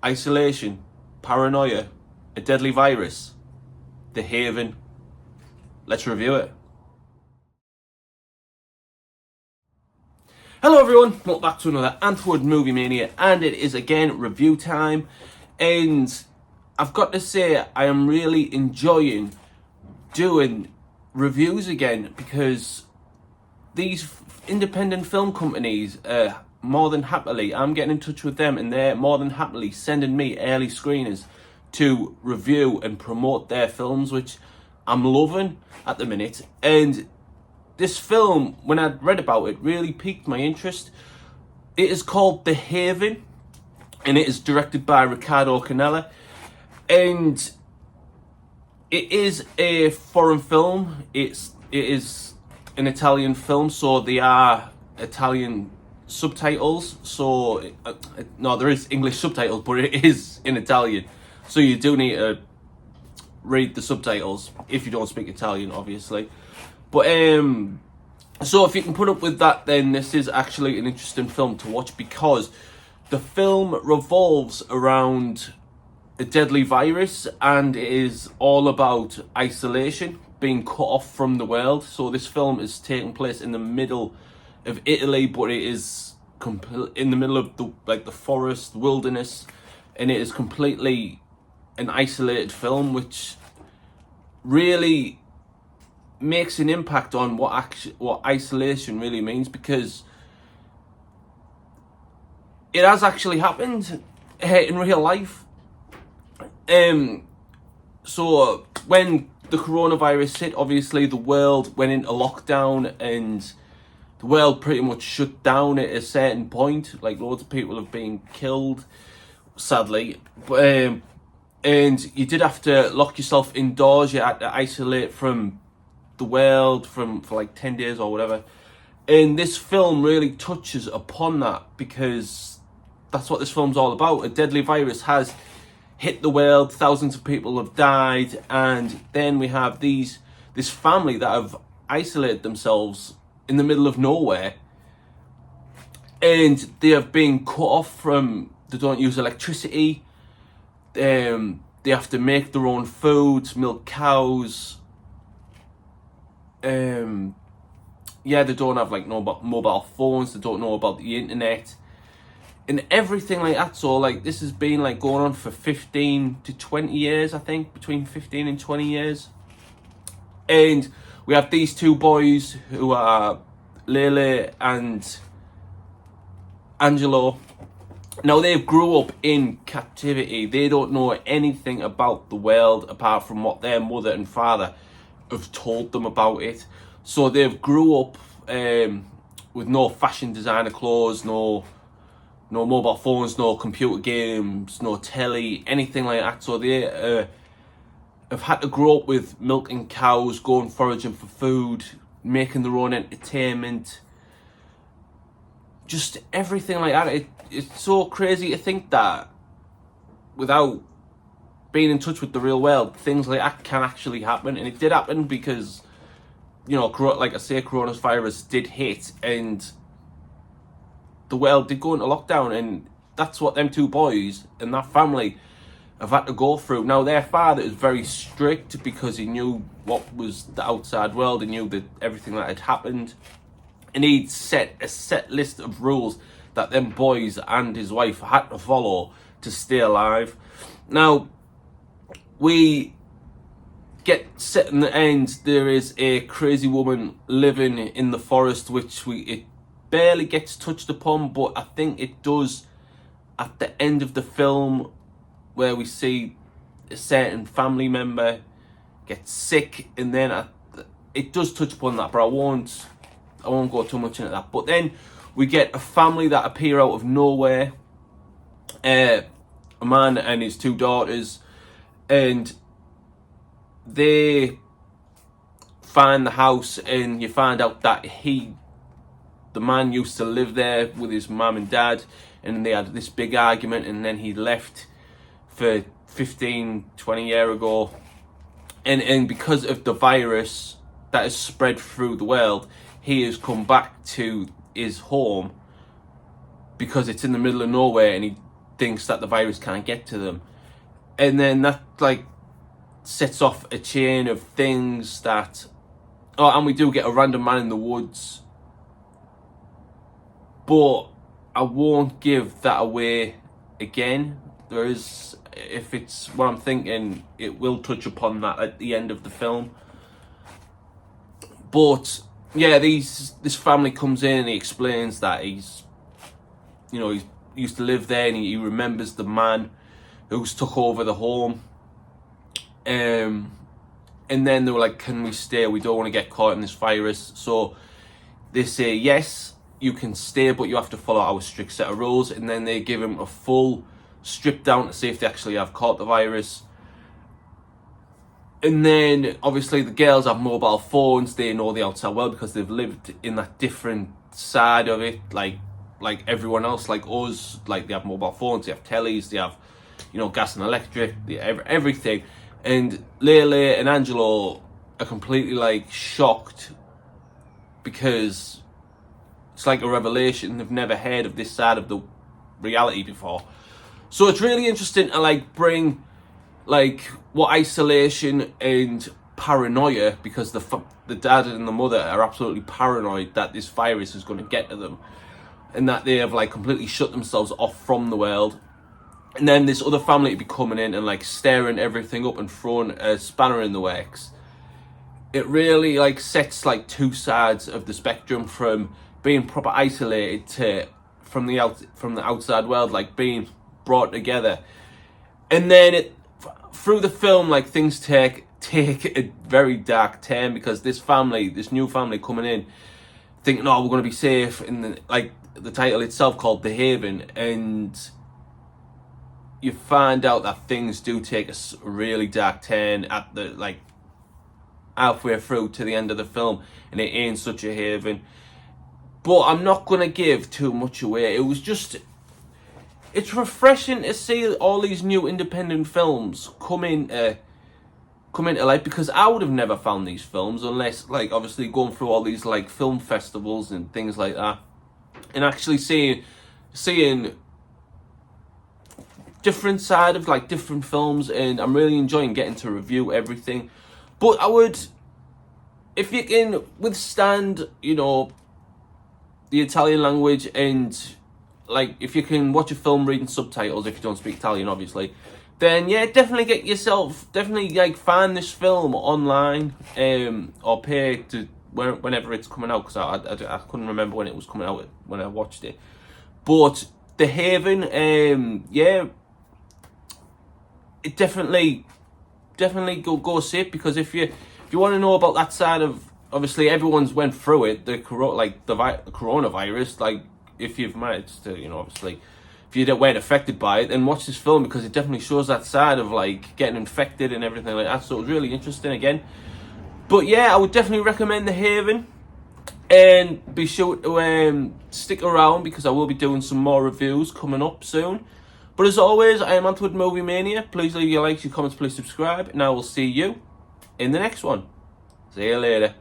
isolation, paranoia, a deadly virus, The Haven. Let's review it. Hello everyone, welcome back to another Antwoord Movie Mania, and it is again review time. And I've got to say, I am really enjoying doing reviews again, because these independent film companies, more than happily, I'm getting in touch with them, and they're more than happily sending me early screeners to review and promote their films, which I'm loving at the minute. And this film, when I read about it, really piqued my interest. It is called The Haven, and it is directed by Riccardo Canella, and it is a foreign film. It is an Italian film, so they are Italian subtitles. So no, there is English subtitles, but it is in Italian, so you do need to read the subtitles if you don't speak Italian, obviously. But so if you can put up with that, then this is actually an interesting film to watch, because the film revolves around a deadly virus, and it is all about isolation, being cut off from the world. So this film is taking place in the middle of Italy, but it is in the middle of the forest, wilderness, and it is completely an isolated film, which really makes an impact on what isolation really means, because it has actually happened in real life. So when the coronavirus hit, obviously the world went into lockdown, and the world pretty much shut down at a certain point. Like, loads of people have been killed, sadly. But and you did have to lock yourself indoors. You had to isolate from the world for like 10 days or whatever. And this film really touches upon that, because that's what this film's all about. A deadly virus has hit the world, thousands of people have died, and then we have this family that have isolated themselves in the middle of nowhere, and they have been cut off from, they don't use electricity, they have to make their own food, milk cows, they don't have like no mobile phones, they don't know about the internet and everything like that. So like, this has been like going on for 15 to 20 years, I think, between 15 and 20 years. And we have these two boys who are Lele and Angelo. Now, they grew up in captivity. They don't know anything about the world apart from what their mother and father have told them about it. So they've grew up with no fashion designer clothes, no mobile phones, no computer games, no telly, anything like that. So they have had to grow up with milking cows, going foraging for food, making their own entertainment, just everything like that. It's so crazy to think that without being in touch with the real world, things like that can actually happen. And it did happen, because, you know, like I say, coronavirus did hit, and the world did go into lockdown, and that's what them two boys and that family have had to go through. Now, their father is very strict, because he knew what was the outside world, and knew that everything that had happened, and he'd set a set list of rules that them boys and his wife had to follow to stay alive. Now, we get set in the end. There is a crazy woman living in the forest, which it barely gets touched upon, but I think it does at the end of the film, where we see a certain family member get sick, and then it does touch upon that, but I won't go too much into that. But then we get a family that appear out of nowhere, a man and his two daughters, and they find the house, and you find out that the man used to live there with his mum and dad, and they had this big argument, and then he left for 15-20 years ago, and because of the virus that has spread through the world, he has come back to his home, because it's in the middle of nowhere, and thinks that the virus can't get to them, and then that like sets off a chain of things that. Oh, and we do get a random man in the woods, but I won't give that away again. There is, if it's what I'm thinking, it will touch upon that at the end of the film. But yeah, this family comes in and he explains that he's he used to live there, and he remembers the man who's took over the home. And then they were like, can we stay? We don't want to get caught in this virus. So they say, yes, you can stay, but you have to follow our strict set of rules. And then they give him a full strip down to see if they actually have caught the virus. And then obviously the girls have mobile phones. They know the outside world because they've lived in that different side of it, like everyone else, like us. Like they have mobile phones, they have tellies, they have gas and electric, everything. And Lele and Angelo are completely like shocked because it's like a revelation. They've never heard of this side of the reality before. So it's really interesting to like bring like what isolation and paranoia, because the dad and the mother are absolutely paranoid that this virus is going to get to them, and that they have like completely shut themselves off from the world. And then this other family to be coming in and like stirring everything up and throwing a spanner in the works. It really like sets like two sides of the spectrum, from being proper isolated to from the outside world, like being brought together. And then through the film, like things take a very dark turn, because this new family coming in, thinking, oh, we're going to be safe, and like the title itself called The Haven, and you find out that things do take a really dark turn at the like halfway through to the end of the film, and it ain't such a haven. But I'm not gonna give too much away. It's refreshing to see all these new independent films come into light, because I would have never found these films unless, like, obviously going through all these like film festivals and things like that, and actually seeing different side of like different films. And I'm really enjoying getting to review everything. But I would, if you can withstand the Italian language, and like if you can watch a film reading subtitles, if you don't speak Italian obviously, then yeah, definitely like find this film online, or pay to whenever it's coming out, because I couldn't remember when it was coming out when I watched it. But The Haven, yeah, it definitely go see it, because if you want to know about that side of, obviously everyone's went through it, the coronavirus, like if you've managed to, obviously if you weren't affected by it, then watch this film, because it definitely shows that side of like getting infected and everything like that. So it's really interesting again. But yeah, I would definitely recommend The Haven, and be sure to stick around, because I will be doing some more reviews coming up soon. But as always, I am Antwood Movie Mania. Please leave your likes, your comments, please subscribe, and I will see you in the next one. See you later.